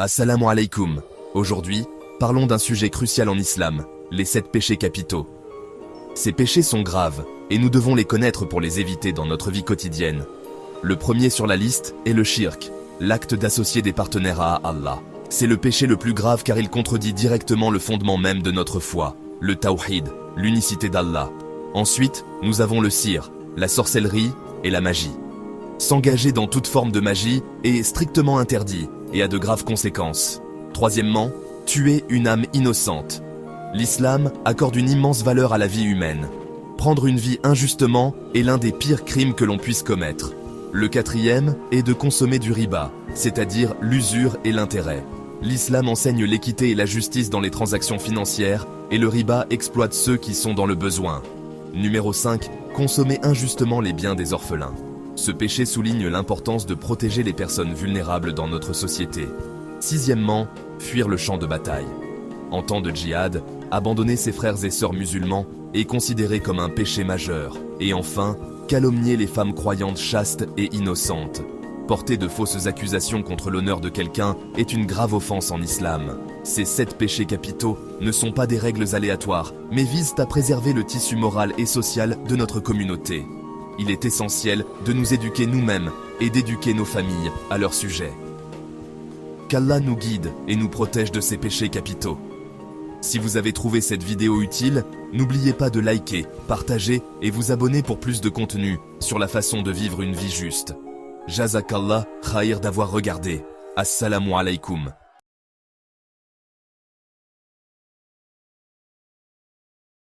Assalamu alaikum. Aujourd'hui, parlons d'un sujet crucial en islam, les 7 péchés capitaux. Ces péchés sont graves, et nous devons les connaître pour les éviter dans notre vie quotidienne. Le premier sur la liste est le shirk, l'acte d'associer des partenaires à Allah. C'est le péché le plus grave car il contredit directement le fondement même de notre foi, le tawhid, l'unicité d'Allah. Ensuite, nous avons le sihr, la sorcellerie et la magie. S'engager dans toute forme de magie est strictement interdit et a de graves conséquences. Troisièmement, tuer une âme innocente. L'islam accorde une immense valeur à la vie humaine. Prendre une vie injustement est l'un des pires crimes que l'on puisse commettre. Le quatrième est de consommer du riba, c'est-à-dire l'usure et l'intérêt. L'islam enseigne l'équité et la justice dans les transactions financières et le riba exploite ceux qui sont dans le besoin. Numéro 5. Consommer injustement les biens des orphelins. Ce péché souligne l'importance de protéger les personnes vulnérables dans notre société. Sixièmement, fuir le champ de bataille. En temps de djihad, abandonner ses frères et sœurs musulmans est considéré comme un péché majeur. Et enfin, calomnier les femmes croyantes chastes et innocentes. Porter de fausses accusations contre l'honneur de quelqu'un est une grave offense en islam. Ces 7 péchés capitaux ne sont pas des règles aléatoires, mais visent à préserver le tissu moral et social de notre communauté. Il est essentiel de nous éduquer nous-mêmes et d'éduquer nos familles à leur sujet. Qu'Allah nous guide et nous protège de ces péchés capitaux. Si vous avez trouvé cette vidéo utile, n'oubliez pas de liker, partager et vous abonner pour plus de contenu sur la façon de vivre une vie juste. Jazakallah khair d'avoir regardé. Assalamu alaikum.